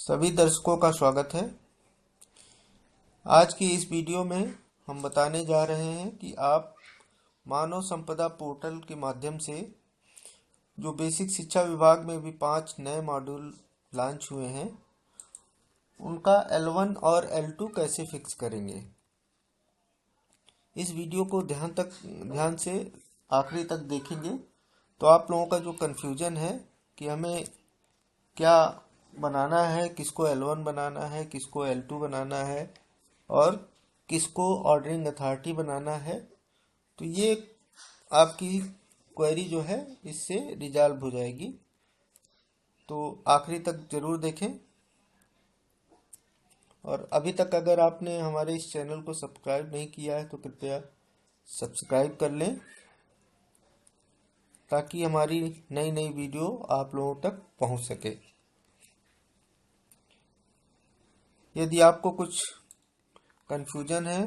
सभी दर्शकों का स्वागत है। आज की इस वीडियो में हम बताने जा रहे हैं कि आप मानव संपदा पोर्टल के माध्यम से जो बेसिक शिक्षा विभाग में भी 5 नए मॉड्यूल लॉन्च हुए हैं उनका L1 और L2 कैसे फिक्स करेंगे। इस वीडियो को ध्यान से आखिरी तक देखेंगे तो आप लोगों का जो कन्फ्यूजन है कि हमें क्या बनाना है, किसको L1 बनाना है, किसको L2 बनाना है और किसको ऑर्डरिंग अथॉरिटी बनाना है, तो ये आपकी क्वेरी जो है इससे रिजॉल्व हो जाएगी। तो आखिरी तक जरूर देखें और अभी तक अगर आपने हमारे इस चैनल को सब्सक्राइब नहीं किया है तो कृपया सब्सक्राइब कर लें ताकि हमारी नई नई वीडियो आप लोगों तक पहुंच सके। यदि आपको कुछ कन्फ्यूजन है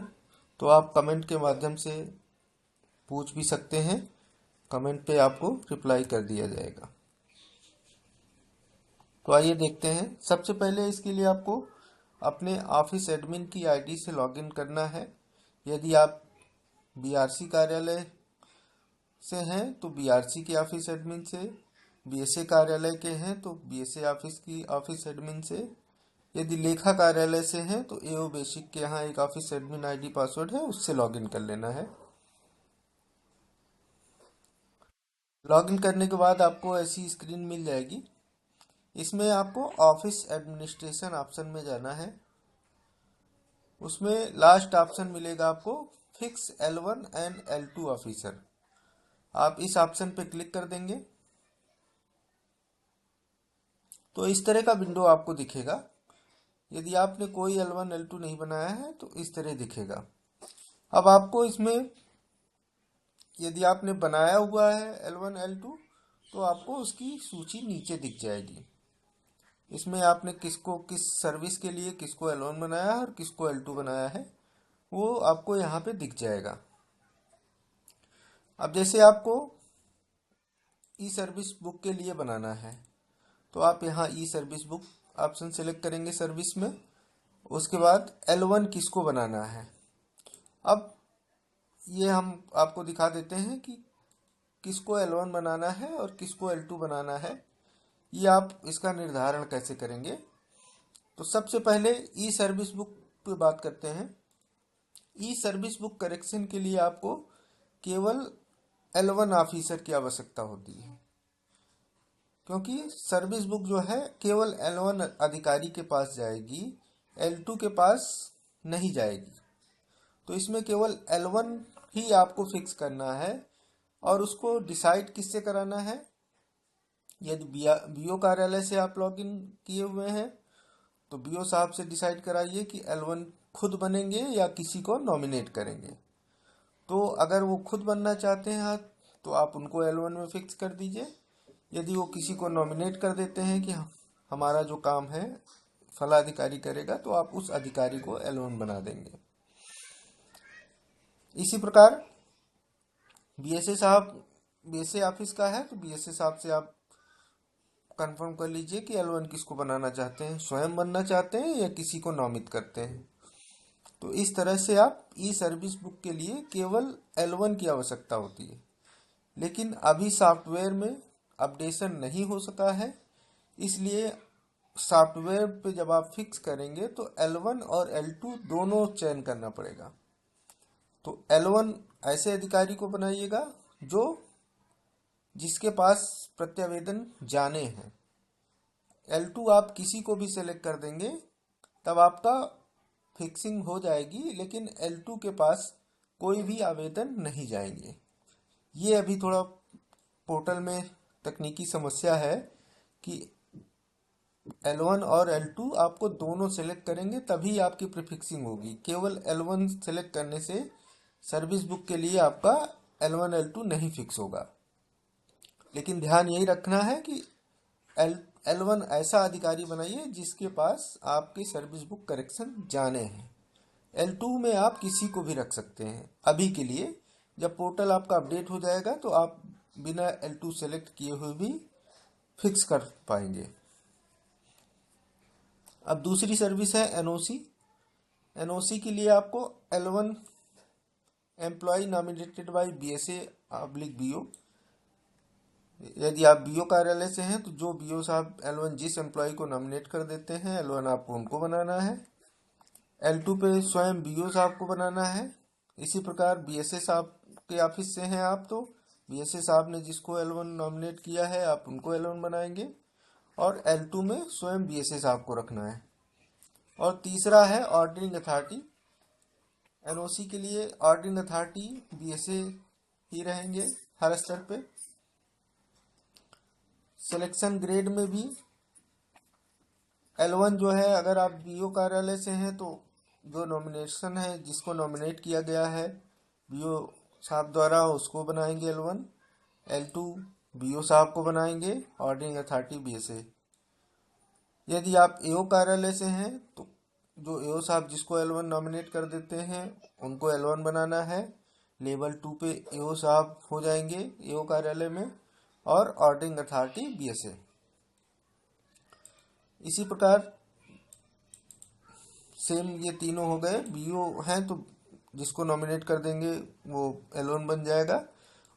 तो आप कमेंट के माध्यम से पूछ भी सकते हैं। कमेंट पे आपको रिप्लाई कर दिया जाएगा। तो आइए देखते हैं। सबसे पहले इसके लिए आपको अपने ऑफिस एडमिन की आईडी से लॉगिन करना है। यदि आप बीआरसी कार्यालय से हैं तो बीआरसी के ऑफिस एडमिन से, बीएसए कार्यालय के हैं तो बीएसए ऑफिस की ऑफिस एडमिन से, यदि लेखा कार्यालय से हैं तो एओ बेसिक के यहाँ एक ऑफिस एडमिन आईडी पासवर्ड है, उससे लॉगिन कर लेना है। लॉगिन करने के बाद आपको ऐसी स्क्रीन मिल जाएगी। इसमें आपको ऑफिस एडमिनिस्ट्रेशन ऑप्शन में जाना है। उसमें लास्ट ऑप्शन मिलेगा आपको fix L1 and L2 officer. आप इस ऑप्शन पे क्लिक कर देंगे तो इस तरह का विंडो आपको दिखेगा। यदि आपने कोई L1 L2 नहीं बनाया है तो इस तरह दिखेगा। अब आपको इसमें यदि आपने बनाया हुआ है L1 L2 तो आपको उसकी सूची नीचे दिख जाएगी। इसमें आपने किसको किस सर्विस के लिए किसको L1 बनाया है और किसको L2 बनाया है वो आपको यहाँ पे दिख जाएगा। अब जैसे आपको ई सर्विस बुक के लिए बनाना है तो आप यहाँ ई सर्विस बुक ऑप्शन सेलेक्ट करेंगे सर्विस में। उसके बाद L1 किसको बनाना है। अब ये हम आपको दिखा देते हैं कि किसको L1 बनाना है और किसको L2 बनाना है। ये आप इसका निर्धारण कैसे करेंगे। तो सबसे पहले ई सर्विस बुक पे बात करते हैं। ई सर्विस बुक करेक्शन के लिए आपको केवल L1 ऑफिसर की आवश्यकता होती है, क्योंकि सर्विस बुक जो है केवल L1 अधिकारी के पास जाएगी, L2 के पास नहीं जाएगी। तो इसमें केवल L1 ही आपको फिक्स करना है और उसको डिसाइड किससे कराना है। यदि बीओ कार्यालय से आप लॉगिन किए हुए हैं तो बीओ साहब से डिसाइड कराइए कि L1 खुद बनेंगे या किसी को नॉमिनेट करेंगे। तो अगर वो खुद बनना चाहते हैं तो आप उनको L1 में फिक्स कर दीजिए। यदि वो किसी को नॉमिनेट कर देते हैं कि हमारा जो काम है फला अधिकारी करेगा तो आप उस अधिकारी को L1 बना देंगे। इसी प्रकार बीएसए ऑफिस का है तो बीएसए साहब से आप कंफर्म कर लीजिए कि L1 किसको बनाना चाहते हैं, स्वयं बनना चाहते हैं या किसी को नामित करते हैं। तो इस तरह से आप ई सर्विस बुक के लिए केवल L1 की आवश्यकता होती है। लेकिन अभी सॉफ्टवेयर में अपडेशन नहीं हो सका है, इसलिए सॉफ्टवेयर पे जब आप फिक्स करेंगे तो L1 और L2 दोनों चयन करना पड़ेगा। तो L1 ऐसे अधिकारी को बनाइएगा जिसके पास प्रत्यावेदन जाने हैं। L2 आप किसी को भी सेलेक्ट कर देंगे तब आपका फिक्सिंग हो जाएगी, लेकिन L2 के पास कोई भी आवेदन नहीं जाएंगे। ये अभी थोड़ा पोर्टल में तकनीकी समस्या है कि L1 और L2 आपको दोनों सेलेक्ट करेंगे तभी आपकी प्रीफिक्सिंग होगी। केवल L1 सेलेक्ट करने से सर्विस बुक के लिए आपका L1 L2 नहीं फिक्स होगा। लेकिन ध्यान यही रखना है कि L1 ऐसा अधिकारी बनाइए जिसके पास आपके सर्विस बुक करेक्शन जाने हैं। L2 में आप किसी को भी रख सकते हैं अभी के लिए। जब पोर्टल आपका अपडेट हो जाएगा तो आप बिना L2 सेलेक्ट किए हुए भी फिक्स कर पाएंगे। अब दूसरी सर्विस है एनओसी। एनओसी के लिए आपको L1 employ nominated by BSA/BO। यदि आप बीओ कार्यालय से हैं तो जो बीओ साहब L1 जिस एम्प्लॉय को नॉमिनेट कर देते हैं L1 आपको उनको बनाना है। L2 पे स्वयं बीओ साहब को बनाना है। इसी प्रकार BSA साहब के ऑफिस से हैं आप तो BSA साहब ने जिसको L1 नॉमिनेट किया है आप उनको L1 बनाएंगे, और L2 में स्वयं BSA साहब को रखना है। और तीसरा है ऑर्डरिंग अथॉरिटी। एनओसी के लिए ऑर्डरिंग अथॉरिटी BSA ही रहेंगे हर स्तर पे। सिलेक्शन ग्रेड में भी L1 जो है, अगर आप बीओ कार्यालय से हैं तो जो नॉमिनेशन है जिसको नॉमिनेट किया गया है बीओ साहब द्वारा उसको बनाएंगे L1। L2 बीओ साहब को बनाएंगे, ऑर्डरिंग अथॉरिटी BSA। यदि आप एओ कार्यालय से हैं तो जो एओ साहब जिसको L1 नॉमिनेट कर देते हैं उनको L1 बनाना है। लेवल 2 पे एओ साहब हो जाएंगे एओ कार्यालय में, और ऑर्डरिंग अथॉरिटी BSA। इसी प्रकार सेम ये तीनों हो गए। बीओ हैं तो जिसको नॉमिनेट कर देंगे वो L1 बन जाएगा,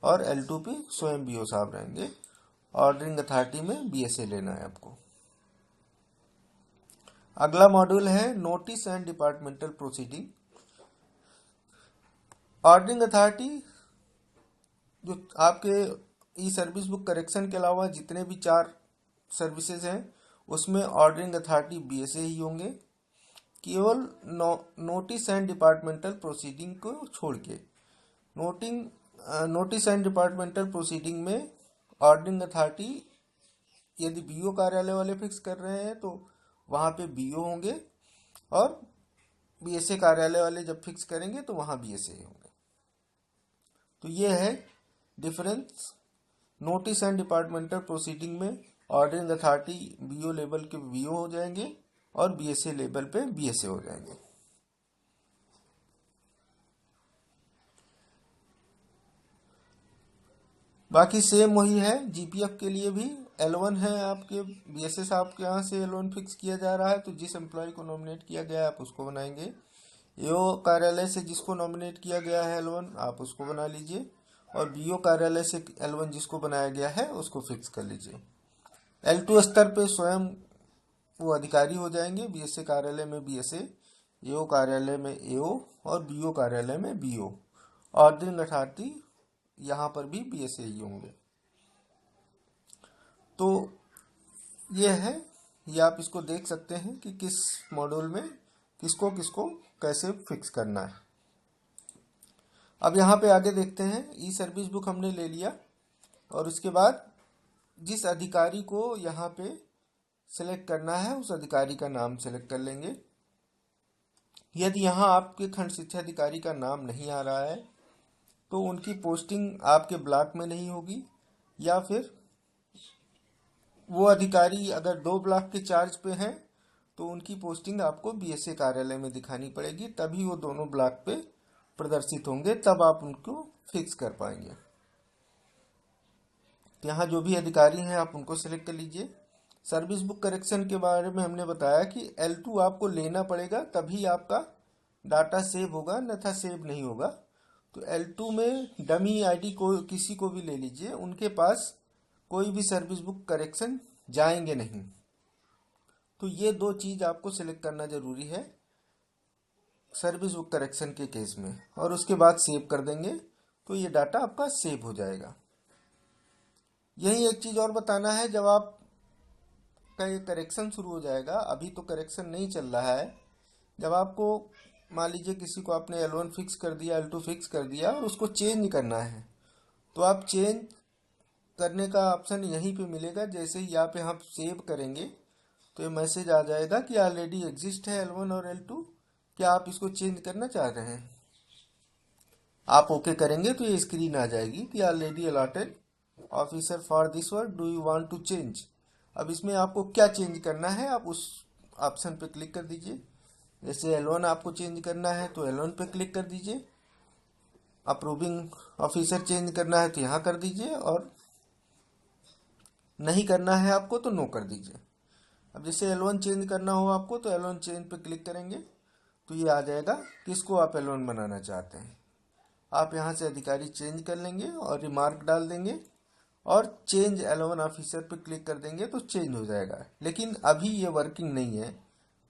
और L2 पे स्वयं बीओ साहब रहेंगे। ऑर्डरिंग अथॉरिटी में BSA लेना है आपको। अगला मॉड्यूल है notice and departmental proceeding. Ordering authority जो आपके ई सर्विस बुक करेक्शन के अलावा जितने भी 4 सर्विसेज हैं उसमें ऑर्डरिंग अथॉरिटी BSA ही होंगे, केवल नोटिस एंड डिपार्टमेंटल प्रोसीडिंग को छोड़ के। नोटिस एंड डिपार्टमेंटल प्रोसीडिंग में ऑर्डरिंग अथॉरिटी यदि बीओ कार्यालय वाले फिक्स कर रहे हैं तो वहाँ पे बीओ होंगे, और BSA कार्यालय वाले जब फिक्स करेंगे तो वहाँ BSA होंगे। तो ये है difference. Notice and departmental proceeding में ऑर्डरिंग अथॉरिटी बीओ लेवल के बीओ हो जाएंगे और BSA लेवल पे BSA हो जाएंगे। बाकी सेम वही है। GPF के लिए भी L1 है आपके BSA साहब के यहाँ से L1 फिक्स किया जा रहा है तो जिस एम्प्लॉय को नॉमिनेट किया गया है आप उसको बनाएंगे। एओ कार्यालय से जिसको नॉमिनेट किया गया है L1 आप उसको बना लीजिए, और बीओ कार्यालय से L1 जिसको बनाया गया है उसको फिक्स कर लीजिए। L2 स्तर पे स्वयं वो अधिकारी हो जाएंगे। BSA कार्यालय में BSA, एओ कार्यालय में एओ, और बीओ कार्यालय में बीओ। ऑर्डरिंग अथॉरिटी यहाँ पर भी BSA ही होंगे। तो ये है, ये आप इसको देख सकते हैं कि किस मॉड्यूल में किसको किसको कैसे फिक्स करना है। अब यहाँ पे आगे देखते हैं। ई सर्विस बुक हमने ले लिया, और उसके बाद जिस अधिकारी को यहाँ पे सेलेक्ट करना है उस अधिकारी का नाम सेलेक्ट कर लेंगे। यदि यहाँ आपके खंड शिक्षा अधिकारी का नाम नहीं आ रहा है तो उनकी पोस्टिंग आपके ब्लॉक में नहीं होगी, या फिर वो अधिकारी अगर 2 ब्लॉक के चार्ज पे हैं तो उनकी पोस्टिंग आपको BSA कार्यालय में दिखानी पड़ेगी, तभी वो दोनों ब्लॉक पे प्रदर्शित होंगे, तब आप उनको फिक्स कर पाएंगे। यहाँ जो भी अधिकारी हैं आप उनको सेलेक्ट कर लीजिए। सर्विस बुक करेक्शन के बारे में हमने बताया कि L2 आपको लेना पड़ेगा तभी आपका डाटा सेव होगा, अन्यथा सेव नहीं होगा। तो L2 में डमी ID को किसी को भी ले लीजिए, उनके पास कोई भी सर्विस बुक करेक्शन जाएंगे नहीं। तो ये 2 चीज़ आपको सिलेक्ट करना जरूरी है सर्विस बुक करेक्शन के केस में, और उसके बाद सेव कर देंगे तो ये डाटा आपका सेव हो जाएगा। यही एक चीज़ और बताना है, जब आप का ये करेक्शन शुरू हो जाएगा, अभी तो करेक्शन नहीं चल रहा है, जब आपको मान लीजिए किसी को आपने L1 फिक्स कर दिया, L2 फिक्स कर दिया और उसको चेंज करना है, तो आप चेंज करने का ऑप्शन यहीं पे मिलेगा। जैसे ही यहाँ पे हम सेव करेंगे तो ये मैसेज आ जाएगा कि ऑलरेडी एग्जिस्ट है L1 और L2, क्या आप इसको चेंज करना चाह रहे हैं। आप ओके करेंगे तो ये स्क्रीन आ जाएगी कि already allotted officer for this work, do you want to change. अब इसमें आपको क्या चेंज करना है आप उस ऑप्शन पे क्लिक कर दीजिए। जैसे L1 आपको चेंज करना है तो L1 पे क्लिक कर दीजिए, अप्रूविंग ऑफिसर चेंज करना है तो यहाँ कर दीजिए, और नहीं करना है आपको तो नो कर दीजिए। अब जैसे L1 चेंज करना हो आपको तो L1 चेंज पे क्लिक करेंगे तो ये आ जाएगा किसको आप L1 बनाना चाहते हैं। आप यहाँ से अधिकारी चेंज कर लेंगे और रिमार्क डाल देंगे और चेंज L1 ऑफिसर पे क्लिक कर देंगे तो चेंज हो जाएगा। लेकिन अभी ये वर्किंग नहीं है।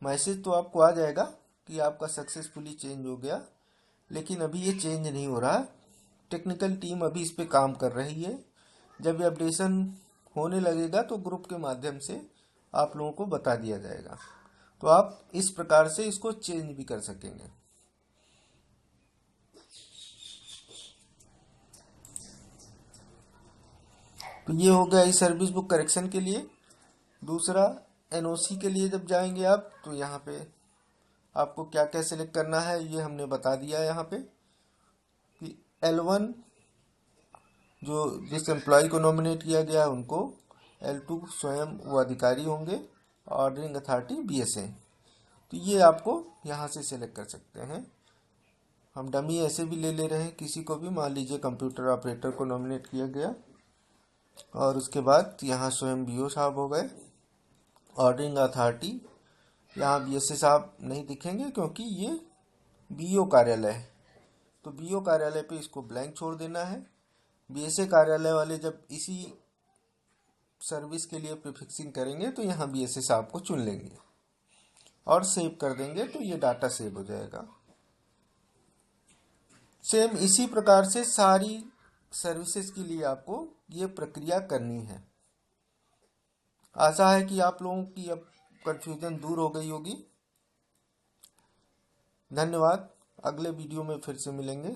मैसेज तो आपको आ जाएगा कि आपका सक्सेसफुली चेंज हो गया, लेकिन अभी ये चेंज नहीं हो रहा। टेक्निकल टीम अभी इस पे काम कर रही है। जब ये अपडेशन होने लगेगा तो ग्रुप के माध्यम से आप लोगों को बता दिया जाएगा, तो आप इस प्रकार से इसको चेंज भी कर सकेंगे। तो ये हो गया इस सर्विस बुक करेक्शन के लिए। दूसरा, एनओसी के लिए जब जाएंगे आप तो यहाँ पे आपको क्या क्या सिलेक्ट करना है ये हमने बता दिया यहाँ पे कि L1 जो जिस एम्प्लॉय को नॉमिनेट किया गया है उनको, L2 स्वयं वो अधिकारी होंगे, ऑर्डरिंग अथॉरिटी BSA। तो ये आपको यहाँ से सिलेक्ट कर सकते हैं। हम डमी ऐसे भी ले रहे हैं, किसी को भी मान लीजिए कंप्यूटर ऑपरेटर को नॉमिनेट किया गया और उसके बाद यहाँ स्वयं BO साहब हो गए। ऑर्डरिंग अथॉरिटी यहाँ BSA साहब नहीं दिखेंगे क्योंकि ये BO कार्यालय है, तो BO कार्यालय पे इसको ब्लैंक छोड़ देना है। BSA कार्यालय वाले जब इसी सर्विस के लिए प्रीफिक्सिंग करेंगे तो यहाँ BSA साहब को चुन लेंगे और सेव कर देंगे तो ये डाटा सेव हो जाएगा। सेम इसी प्रकार से सारी सर्विसेज के लिए आपको ये प्रक्रिया करनी है। आशा है कि आप लोगों की अब कंफ्यूजन दूर हो गई होगी। धन्यवाद। अगले वीडियो में फिर से मिलेंगे।